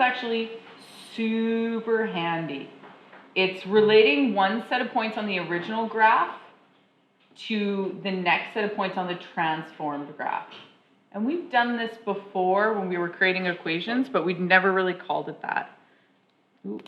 is actually super handy. It's relating one set of points on the original graph to the next set of points on the transformed graph. And we've done this before when we were creating equations, but we'd never really called it that. Ooh.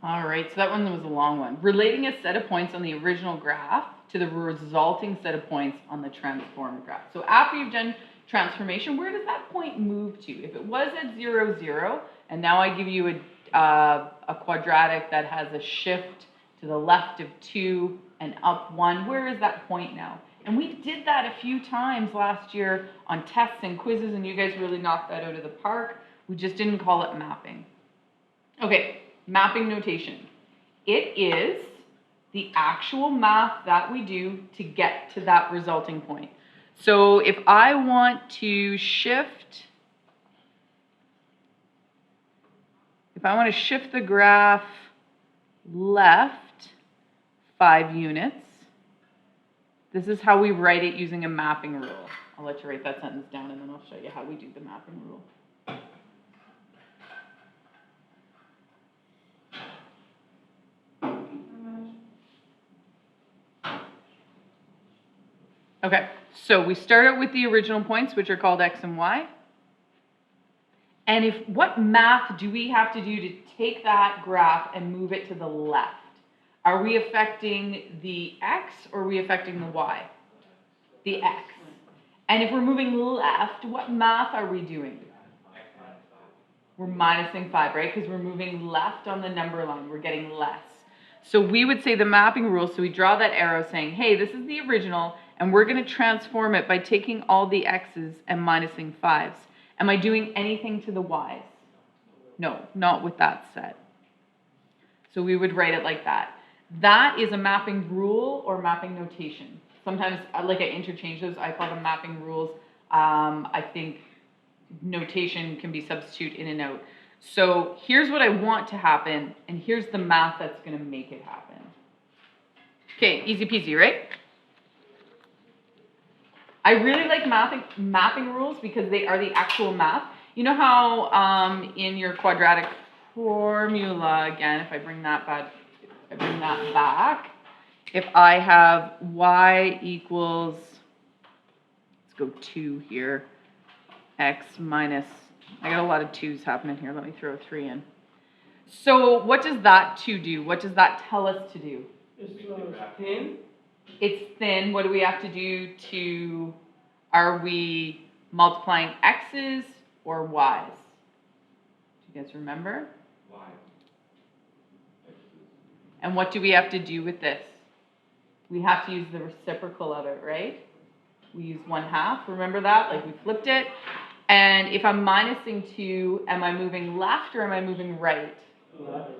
All right, so that one was a long one. Relating a set of points on the original graph to the resulting set of points on the transformed graph. So after you've done transformation, where does that point move to? If it was at 0, 0, and now I give you a quadratic that has a shift to the left of 2 and up 1, where is that point now? And we did that a few times last year on tests and quizzes, and you guys really knocked that out of the park. We just didn't call it mapping. Okay. Mapping notation. It is the actual math that we do to get to that resulting point. So if I want to shift, the graph left 5 units, this is how we write it using a mapping rule. I'll let you write that sentence down and then I'll show you how we do the mapping rule. Okay, so we start out with the original points, which are called x and y. And what math do we have to do to take that graph and move it to the left? Are we affecting the x or are we affecting the y? The x. And if we're moving left, what math are we doing? We're minusing 5, right? Because we're moving left on the number line. We're getting less. So we would say the mapping rule, so we draw that arrow saying, hey, this is the original, and we're going to transform it by taking all the x's and minusing 5s. Am I doing anything to the y's? No, not with that set. So we would write it like that. That is a mapping rule or mapping notation. Sometimes, like I interchange those, I call them mapping rules. I think notation can be substitute in and out. So here's what I want to happen, and here's the math that's going to make it happen. Okay, easy peasy, right? I really like mapping rules because they are the actual math. You know how in your quadratic formula, again, if I bring that back, if I have y equals, let's go 2 here, x minus, I got a lot of 2's happening here. Let me throw a 3 in. So what does that 2 do? What does that tell us to do? It's thin. It's thin. What do we have to do to, are we multiplying x's or y's? Do you guys remember? Y. And what do we have to do with this? We have to use the reciprocal of it, right? We use 1/2. Remember that? Like we flipped it. And if I'm minusing 2, am I moving left or am I moving right? Left.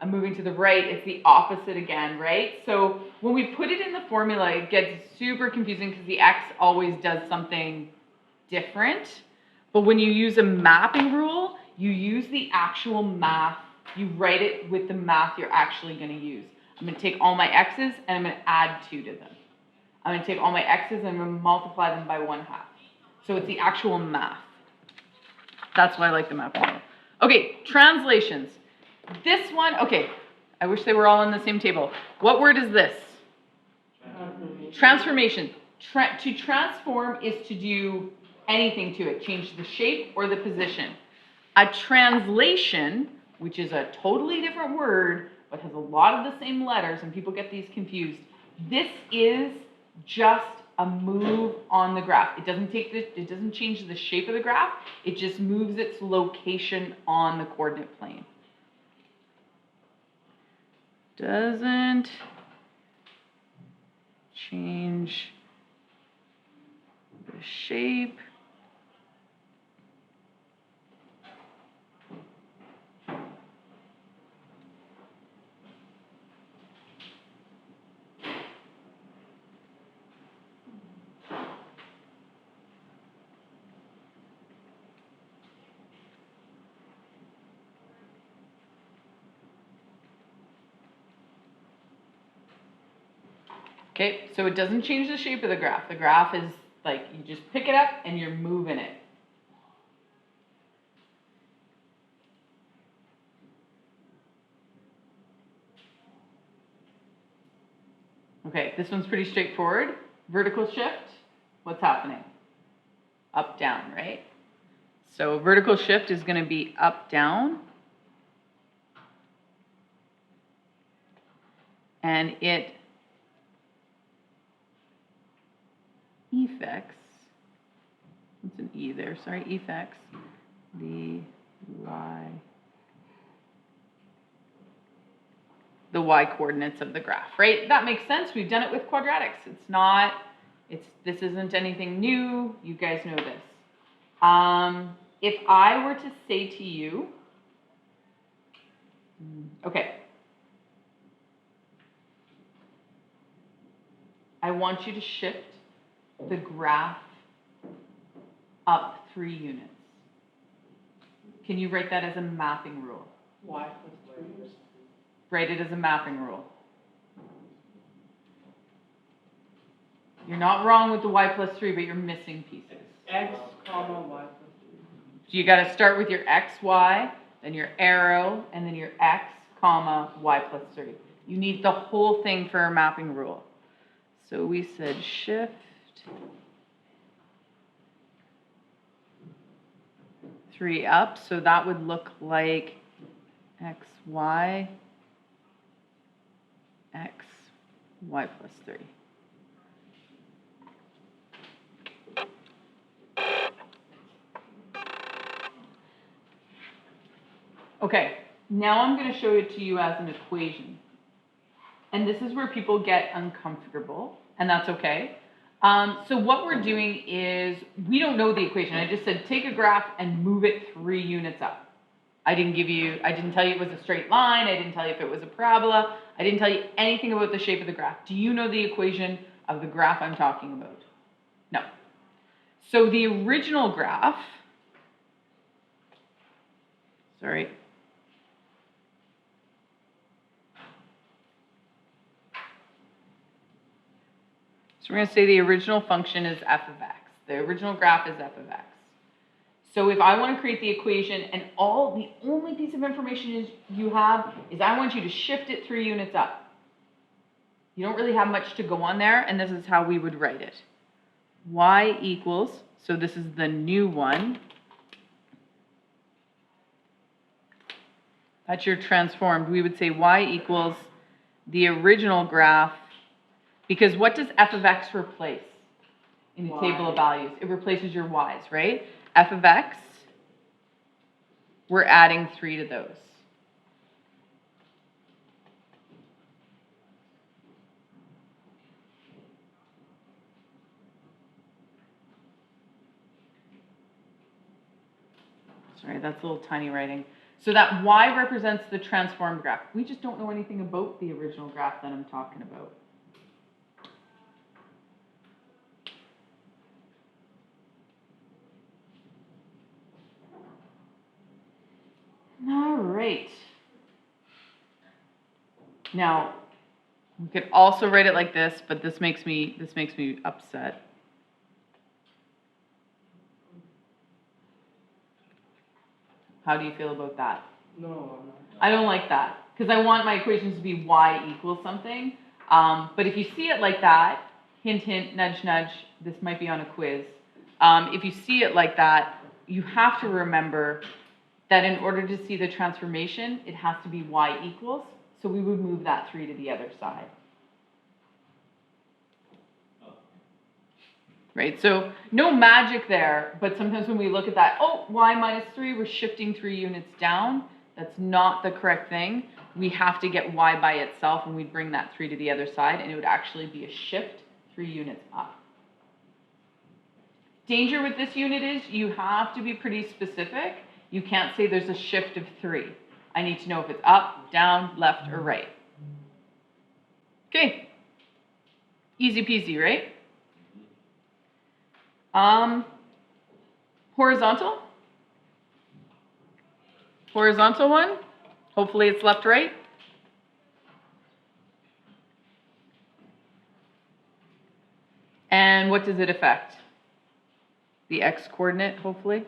I'm moving to the right. It's the opposite again, right? So when we put it in the formula, it gets super confusing because the x always does something different. But when you use a mapping rule, you use the actual math. You write it with the math you're actually going to use. I'm going to take all my x's and I'm going to add 2 to them. I'm going to take all my x's and I'm going to multiply them by 1/2. So it's the actual math. That's why I like the mapping rule. Okay, translations. This one, okay, I wish they were all on the same table. What word is this? Transformation. To transform is to do anything to it, change the shape or the position. A translation, which is a totally different word, but has a lot of the same letters, and people get these confused. This is just a move on the graph. It doesn't change the shape of the graph. It just moves its location on the coordinate plane. Doesn't change the shape Okay, so it doesn't change the shape of the graph. The graph is like, you just pick it up and you're moving it. Okay, this one's pretty straightforward. Vertical shift, what's happening? Up, down, right? So vertical shift is going to be up, down. And it effects, what's an E there? Sorry, effects the y coordinates of the graph, right? That makes sense. We've done it with quadratics. This isn't anything new. You guys know this. If I were to say to you, okay, I want you to shift the graph up 3 units. Can you write that as a mapping rule? Y plus 3. Write it as a mapping rule. You're not wrong with the y plus 3, but you're missing pieces. X comma Y plus 3. So you got to start with your x, y, then your arrow, and then your x, comma, y plus 3. You need the whole thing for a mapping rule. So we said shift 3 up, so that would look like x, y plus 3. Okay, now I'm going to show it to you as an equation. And this is where people get uncomfortable, and that's okay. So what we're doing is, we don't know the equation. I just said take a graph and move it 3 units up. I didn't tell you it was a straight line. I didn't tell you if it was a parabola. I didn't tell you anything about the shape of the graph. Do you know the equation of the graph I'm talking about? No. So the original graph, sorry. So we're going to say the original function is f of x. The original graph is f of x. So if I want to create the equation and the only piece of information you have is I want you to shift it 3 units up. You don't really have much to go on there, and this is how we would write it. Y equals, so this is the new one. That's your transformed. We would say y equals the original graph, because what does f of x replace in the table of values? It replaces your y's, right? F of x, we're adding 3 to those. Sorry, that's a little tiny writing. So that y represents the transformed graph. We just don't know anything about the original graph that I'm talking about. All right. Now, we could also write it like this, but this makes me upset. How do you feel about that? No. I don't like that, because I want my equations to be y equals something. But if you see it like that, hint, hint, nudge, nudge, this might be on a quiz. If you see it like that, you have to remember that in order to see the transformation, it has to be y equals. So we would move that 3 to the other side. right? So no magic there, but sometimes when we look at that, oh, y minus 3, we're shifting 3 units down. That's not the correct thing. We have to get y by itself, and we'd bring that 3 to the other side, and it would actually be a shift 3 units up. Danger with this unit is you have to be pretty specific. You can't say there's a shift of 3. I need to know if it's up, down, left, or right. Okay. Easy peasy, right? Horizontal? Horizontal one? Hopefully it's left, right. And what does it affect? The x coordinate, hopefully.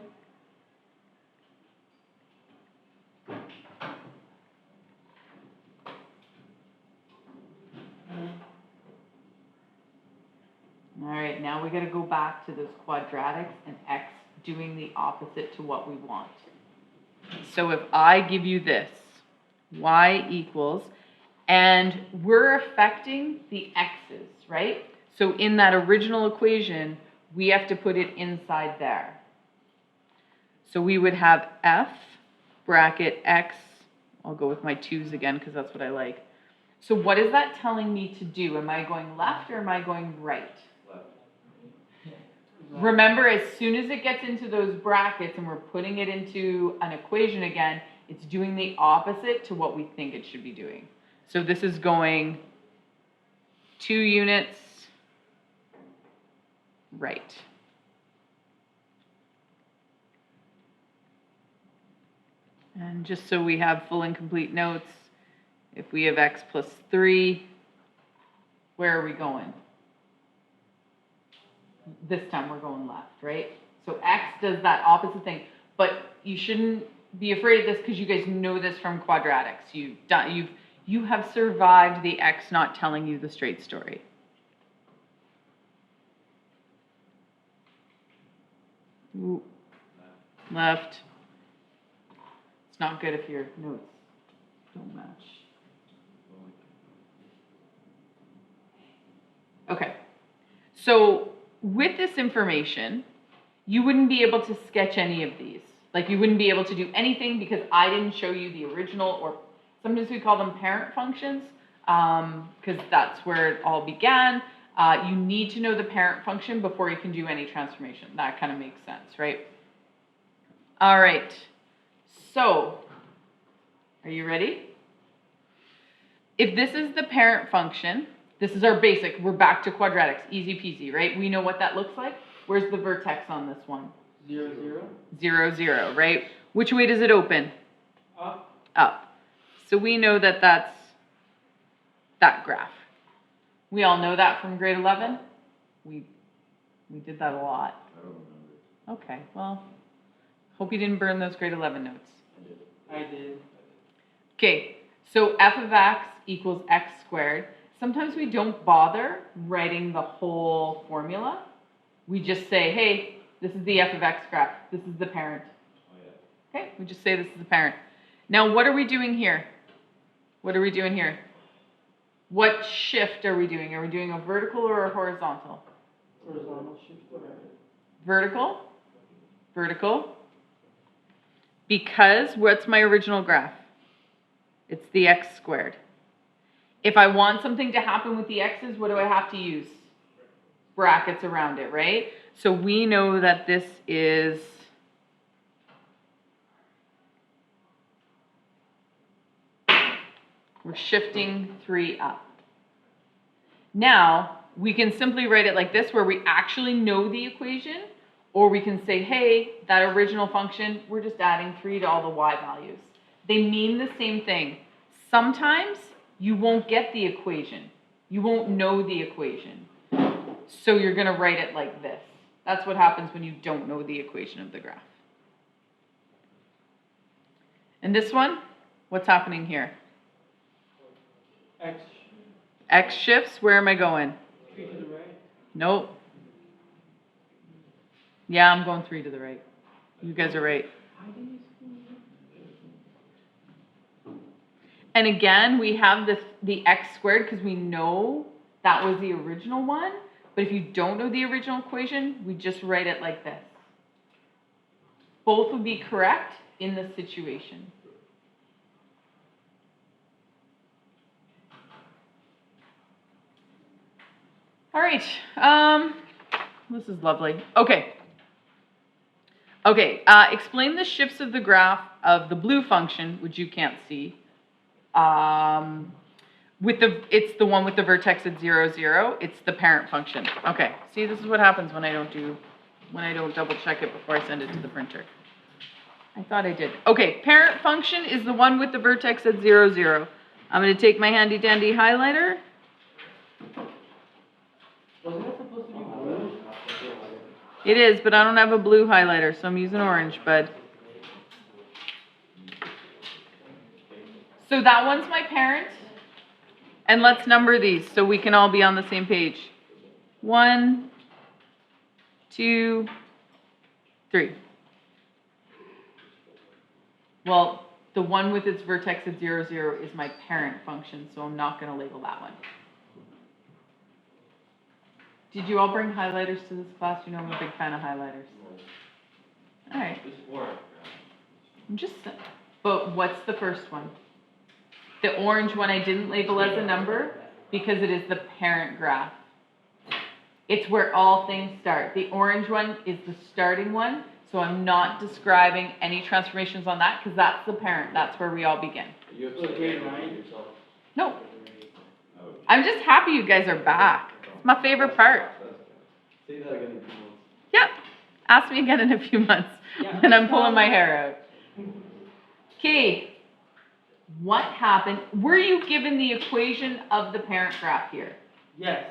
All right, now we got to go back to those quadratics and x doing the opposite to what we want. So if I give you this, y equals, and we're affecting the x's, right? So in that original equation, we have to put it inside there. So we would have f bracket x, I'll go with my 2's again because that's what I like. So what is that telling me to do? Am I going left or am I going right? Remember, as soon as it gets into those brackets and we're putting it into an equation again, it's doing the opposite to what we think it should be doing. So this is going 2 units right. And just so we have full and complete notes, if we have x plus 3, where are we going? This time we're going left, right? So x does that opposite thing, but you shouldn't be afraid of this because you guys know this from quadratics. You have survived the x not telling you the straight story. Ooh. Left. It's not good if your notes don't match. Okay, so with this information, you wouldn't be able to sketch any of these. Like you wouldn't be able to do anything because I didn't show you the original, or sometimes we call them parent functions because that's where it all began. You need to know the parent function before you can do any transformation. That kind of makes sense, right? All right, so are you ready? If this is the parent function, this is our basic, we're back to quadratics, easy peasy, right? We know what that looks like. Where's the vertex on this one? 0, 0. 0, 0, right? Which way does it open? Up. Up. So we know that that's that graph. We all know that from grade 11? We did that a lot. I don't remember. Okay, well, hope you didn't burn those grade 11 notes. I did. Okay, so f of x equals x squared. Sometimes we don't bother writing the whole formula. We just say, hey, this is the f of x graph. This is the parent. Oh, yeah. Okay, we just say this is the parent. Now, what are we doing here? What are we doing here? What shift are we doing? Are we doing a vertical or a horizontal? Horizontal shift to right. Vertical. Vertical. Because what's my original graph? It's the x squared. If I want something to happen with the x's, what do I have to use? Brackets around it, right? So we know that this is we're shifting 3 up. Now, we can simply write it like this where we actually know the equation, or we can say, hey, that original function, we're just adding 3 to all the y values. They mean the same thing. Sometimes you won't get the equation. You won't know the equation. So you're going to write it like this. That's what happens when you don't know the equation of the graph. And this one, what's happening here? X. X shifts, where am I going? 3 to the right. Nope. Yeah, I'm going 3 to the right. You guys are right. And again, we have the x squared because we know that was the original one, But if you don't know the original equation, we just write it like this. Both would be correct in the situation. All right, this is lovely. Okay. Okay, explain the shifts of the graph of the blue function, which you can't see. It's the one with the vertex at 0, 0. It's the parent function. Okay, see, this is what happens when I don't double check it before I send it to the printer. I thought I did. Okay, parent function is the one with the vertex at 0, 0. I'm going to take my handy dandy highlighter. Wasn't it supposed to be blue? It is, but I don't have a blue highlighter, so I'm using orange, bud. So that one's my parent. And let's number these so we can all be on the same page. 1, 2, 3. Well, the one with its vertex at 0, 0 is my parent function, so I'm not going to label that one. Did you all bring highlighters to this class? You know I'm a big fan of highlighters. All right. But what's the first one? The orange one I didn't label as a number because it is the parent graph. It's where all things start. The orange one is the starting one, so I'm not describing any transformations on that because that's the parent. That's where we all begin. You have to Okay, say Ryan. yourself. No, I'm just happy you guys are back. It's my favorite part. Say that again in 2 months. Yep. Ask me again in a few months Yeah. when I'm pulling my hair out. Okay. What happened? Were you given the equation of the parent graph here? Yes.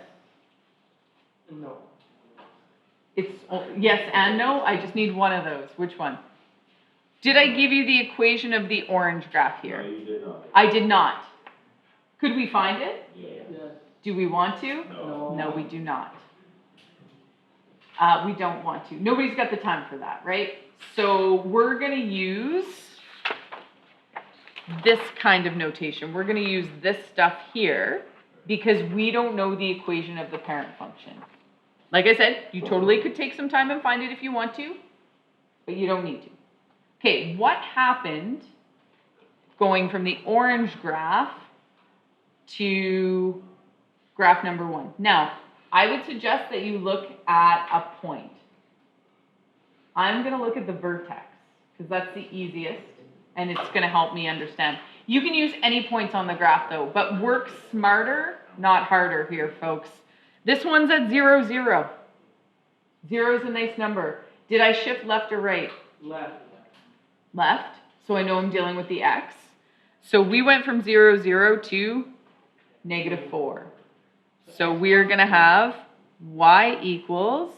No. It's yes and no. I just need one of those. Which one? Did I give you the equation of the orange graph No, here? you did not. I did not. Could we find it? Yeah. Yes. Do we want to? No. No, we do not. We don't want to. Nobody's got the time for that, right? So we're going to use this kind of notation. We're going to use this stuff here because we don't know the equation of the parent function. Like I said, you totally could take some time and find it if you want to, but you don't need to. Okay, what happened going from the orange graph to graph number 1? Now, I would suggest that you look at a point. I'm going to look at the vertex because that's the easiest and it's going to help me understand. You can use any points on the graph though, but work smarter, not harder here, folks. This one's at 0, 0. 0 is a nice number. Did I shift left or right? Left. Left. So I know I'm dealing with the x. So we went from 0, 0 to -4. So we're going to have y equals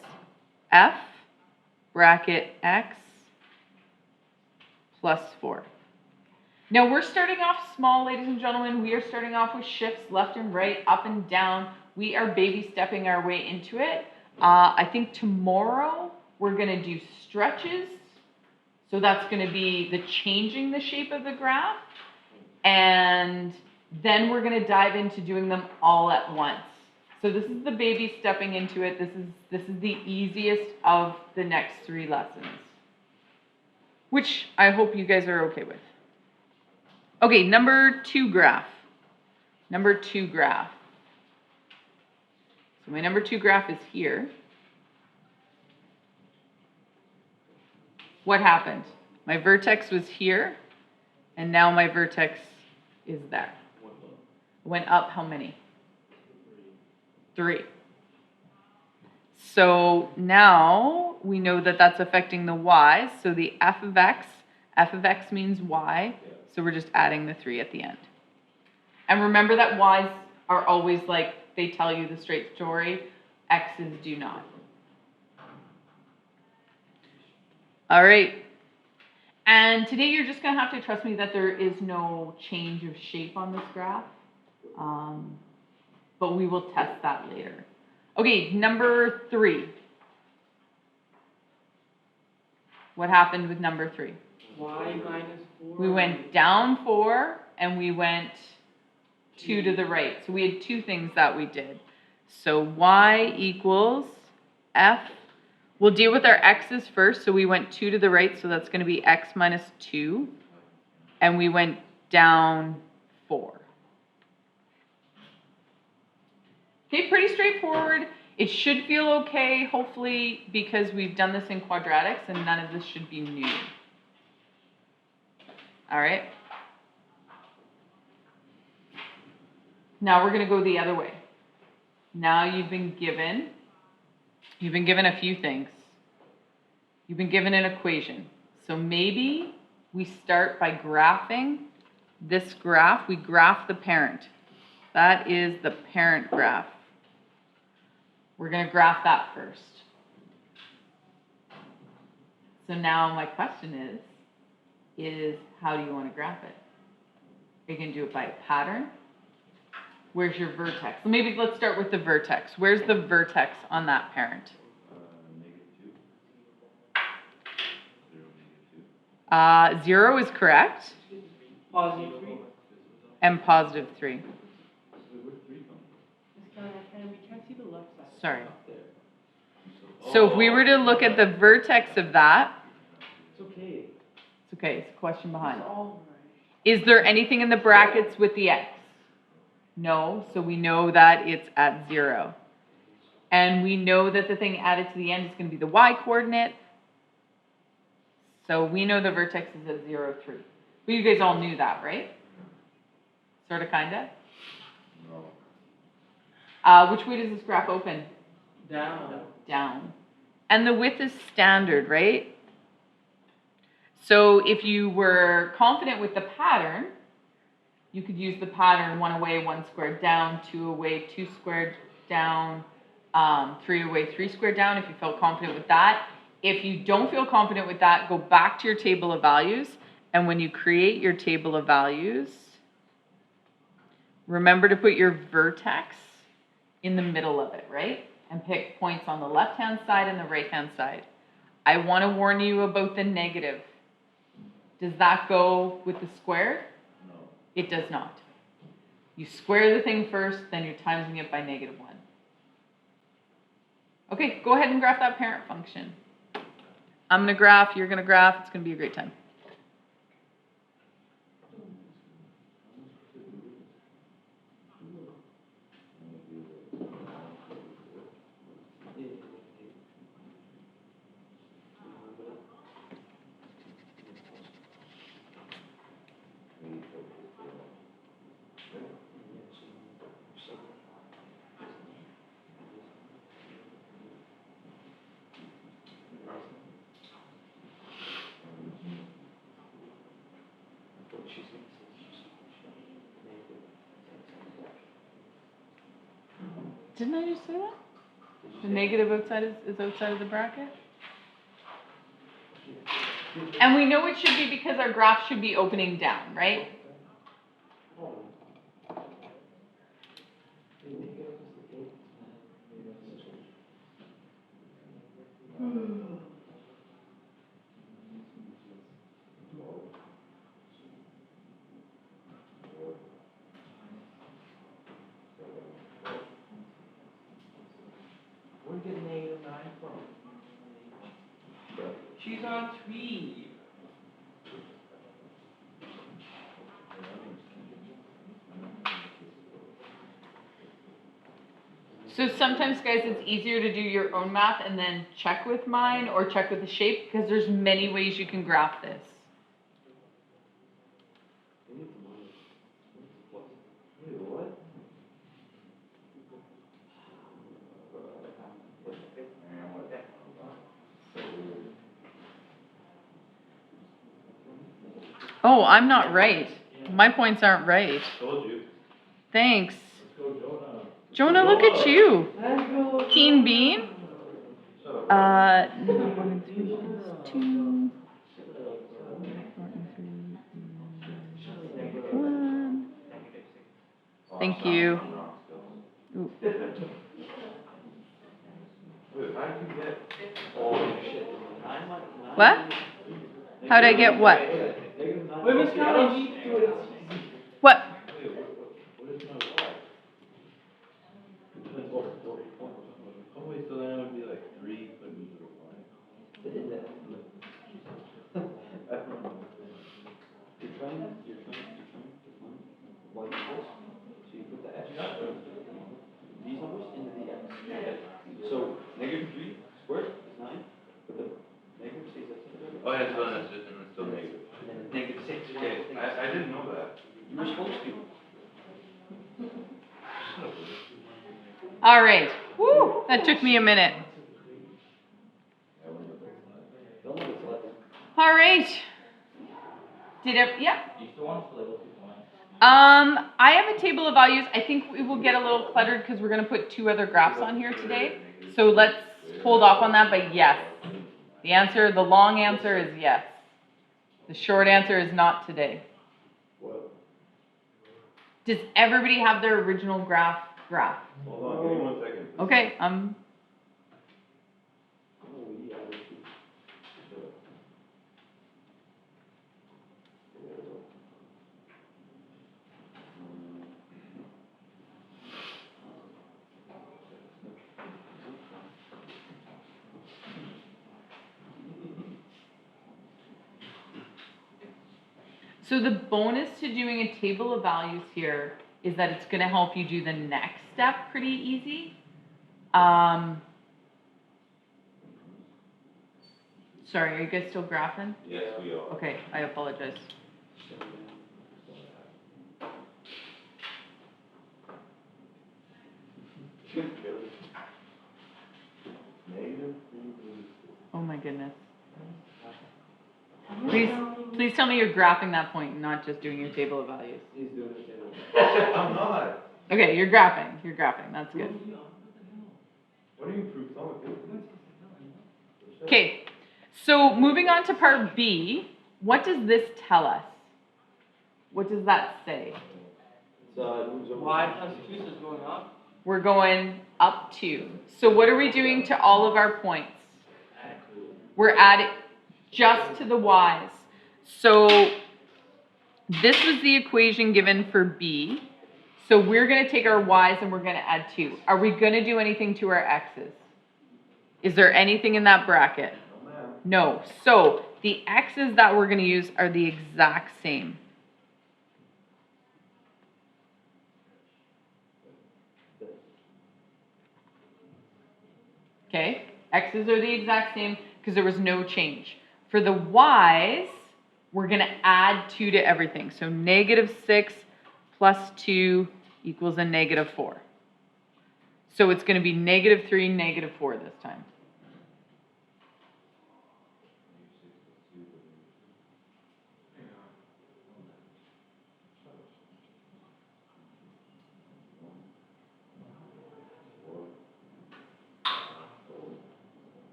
f bracket x plus 4. Now we're starting off small, ladies and gentlemen. We are starting off with shifts left and right, up and down. We are baby stepping our way into it. I think tomorrow we're going to do stretches. So that's going to be the changing the shape of the graph. And then we're going to dive into doing them all at once. So this is the baby stepping into it. This is the easiest of the next 3 lessons, which I hope you guys are okay with. Okay, number 2 graph. Number 2 graph. So my number 2 graph is here. What happened? My vertex was here, and now my vertex is there. Went up how many? 3. So now we know that that's affecting the y's. So the f of x means y. So we're just adding the 3 at the end. And remember that y's are always like, they tell you the straight story. X's do not. All right. And today you're just going to have to trust me that there is no change of shape on this graph. But we will test that later. Okay, number 3. What happened with number 3? Y minus 4. We went down 4 and we went 2 to the right. So we had 2 things that we did. So y equals f. We'll deal with our x's first. So we went 2 to the right, so that's going to be x minus 2. And we went down 4. Okay, pretty straightforward. It should feel okay, hopefully, because we've done this in quadratics and none of this should be new. All right? Now we're going to go the other way. Now you've been given a few things. You've been given an equation. So maybe we start by graphing this graph. We graph the parent. That is the parent graph. We're going to graph that first. So now my question is how do you want to graph it? Are you going to do it by a pattern? Where's your vertex? So maybe let's start with the vertex. Where's the vertex on that parent? -2. 0 is correct, Positive 3. and positive 3. Where'd 3 come from? We can't see the left side. Sorry. Up there. So if we were to look at the vertex of that, It's okay. it's okay, it's a question behind. It's all right. Is there anything in the brackets with the x? No, so we know that it's at 0. And we know that the thing added to the end is going to be the y coordinate. So we know the vertex is at 0, 3. But you guys all knew that, right? Sort of, kind of? No. Which way does this graph open? Down. Down. And the width is standard, right? So if you were confident with the pattern, you could use the pattern 1 away, 1 squared down, 2 away, 2 squared down, 3 away, 3 squared down, if you felt confident with that. If you don't feel confident with that, go back to your table of values. And when you create your table of values, remember to put your vertex in the middle of it, right? And pick points on the left-hand side and the right-hand side. I want to warn you about the negative. Does that go with the square? No. It does not. You square the thing first, then you're timesing it by -1. Okay, go ahead and graph that parent function. I'm going to graph, you're going to graph, it's going to be a great time. Didn't I just say that? The negative outside is outside of the bracket? And we know it should be because our graph should be opening down, right? Where did -9 from? She's on 3. So sometimes, guys, it's easier to do your own math and then check with mine or check with the shape because there's many ways you can graph this. Wait, what? Oh, I'm not right. My points aren't right. Told you. Thanks. Let's go, Jonah. Jonah, look at you. Let's go. Keen bean. Shut up. 1 and 3 plus 2. 1. Thank you. Ooh. Wait, how did you get all this shit? What? How'd I get what? Wait, Miss Conley, you do it. It's easy. What? What is my Oh, yeah, so then it's just, and it's still negative. And then it's negative 6. Okay, I didn't know that. You were supposed to. All right. Woo, that took me a minute. Don't look at selected. All right. Yeah. Do you still want us to label 2 points? I have a table of values. I think we will get a little cluttered because we're going to put 2 other graphs on here today. So let's hold off on that, but yes. The long answer is yes. The short answer is not today. Does everybody have their original graph? Hold on, give me 1 second. Okay, so the bonus to doing a table of values here is that it's going to help you do the next step pretty easy. Sorry, are you guys still graphing? Yes, we are. Okay, I apologize. Negative. Oh my goodness. Please tell me you're graphing that point, not just doing your table of values. He's doing the table. I'm not. Okay, you're graphing. That's good. What do you prove? Tell me. Okay, so moving on to part B, what does this tell us? What does that say? Y plus 2 is going up. We're going up 2. So what are we doing to all of our points? We're adding just to the y's. So this was the equation given for B. So we're going to take our y's and we're going to add 2. Are we going to do anything to our x's? Is there anything in that bracket? No. So the x's that we're going to use are the exact same. Okay, x's are the exact same because there was no change. For the y's, we're going to add 2 to everything. So -6 plus 2 equals a -4. So it's going to be -3, -4 this time.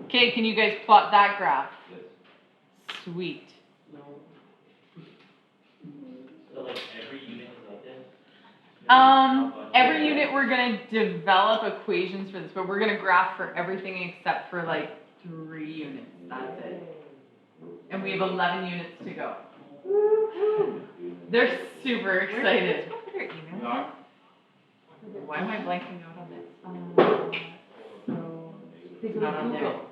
Okay, can you guys plot that graph? Sweet. No. So like every unit is like this? Every unit we're going to develop equations for this, but we're going to graph for everything except for like 3 units. That's it. And we have 11 units to go. They're super excited. Why am I blanking out on this? They go to Google.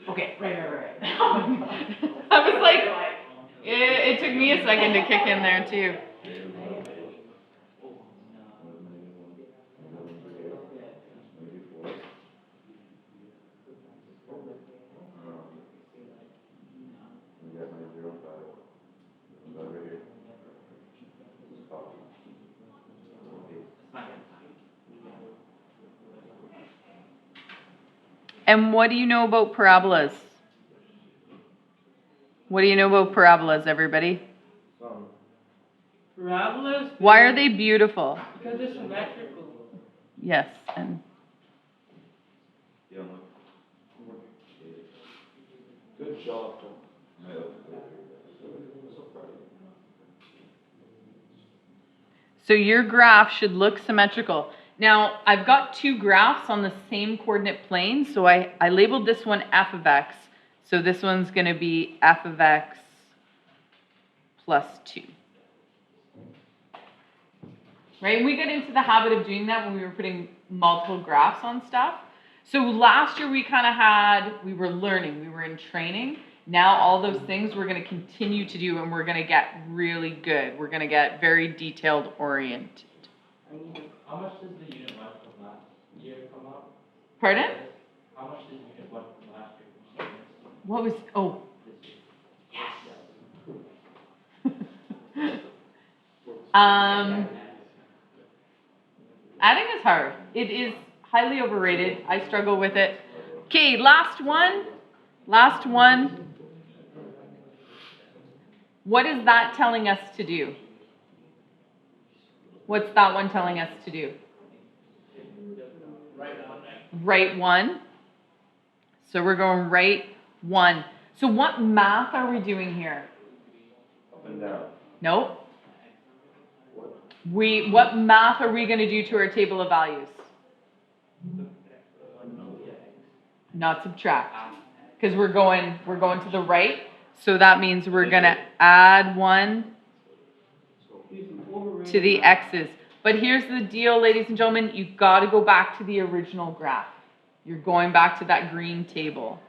Okay, right. I was like, it took me a second to kick in there too. And what do you know about parabolas? What do you know about parabolas, everybody? Parabolas? Why are they beautiful? Because they're symmetrical. Yes, and Good job, Tom. so your graph should look symmetrical. Now, I've got 2 graphs on the same coordinate plane, so I labeled this one f of x. So this one's going to be f of x plus 2. Right? And we got into the habit of doing that when we were putting multiple graphs on stuff. So last year we were learning, we were in training, Now all those things we're gonna continue to do and we're gonna get really good. We're gonna get very detailed oriented. How much does the unit one from last year come up? Pardon? How much does unit one from last year from students What was, oh. this year? Adding is hard. It is highly overrated. I struggle with it. Okay, last one. Last one. What is that telling us to do? What's that one telling us to do? Write one. So we're going write one. So what math are we doing here? Up and down. Nope. What math are we going to do to our table of values? Not subtract. Because we're going to the right. So that means we're going to add 1 to the x's. But here's the deal, ladies and gentlemen. You've got to go back to the original graph. You're going back to that green table.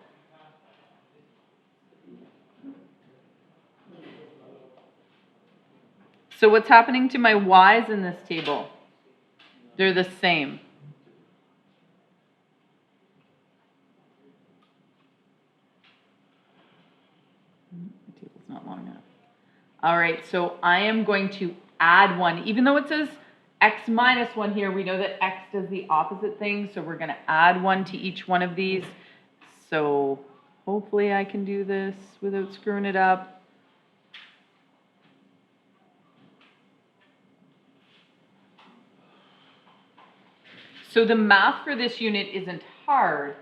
So what's happening to my y's in this table? They're the same. The table's not long enough. All right, so I am going to add 1. Even though it says x minus 1 here, we know that x does the opposite thing, so we're going to add 1 to each one of these. So hopefully I can do this without screwing it up. So the math for this unit isn't hard.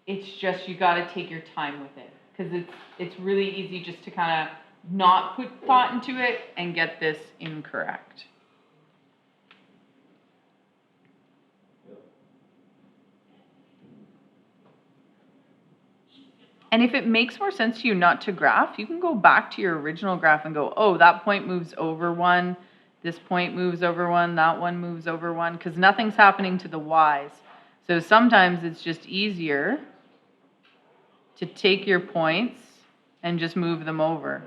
It's just you got to take your time with it because it's really easy just to kind of not put thought into it and get this incorrect. And if it makes more sense to you not to graph, you can go back to your original graph and go, oh, that point moves over 1. This point moves over 1, that one moves over 1, because nothing's happening to the y's. So sometimes it's just easier to take your points and just move them over.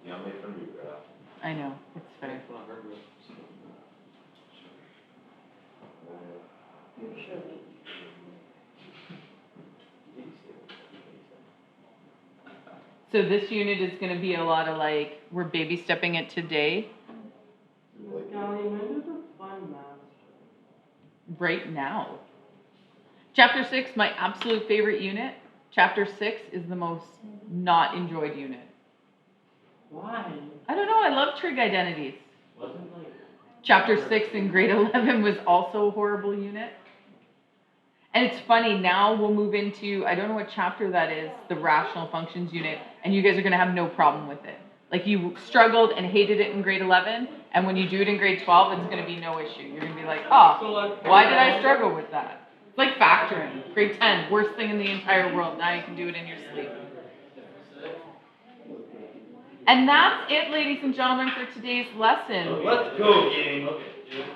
Yeah, make fun of your graph. I know, it's fair. So this unit is going to be a lot of like, we're baby stepping it today. Right now. Chapter 6, my absolute favorite unit. Chapter 6 is the most not enjoyed unit. Why? I don't know, I love trig identities. Wasn't like. Chapter 6 in grade 11 was also a horrible unit. And it's funny, now we'll move into, I don't know what chapter that is, the rational functions unit, and you guys are going to have no problem with it. Like you struggled and hated it in grade 11, and when you do it in grade 12, it's going to be no issue. You're going to be like, oh, why did I struggle with that? It's like factoring. Grade 10, worst thing in the entire world. Now you can do it in your sleep. And that's it, ladies and gentlemen, for today's lesson. Let's go, gang. Okay.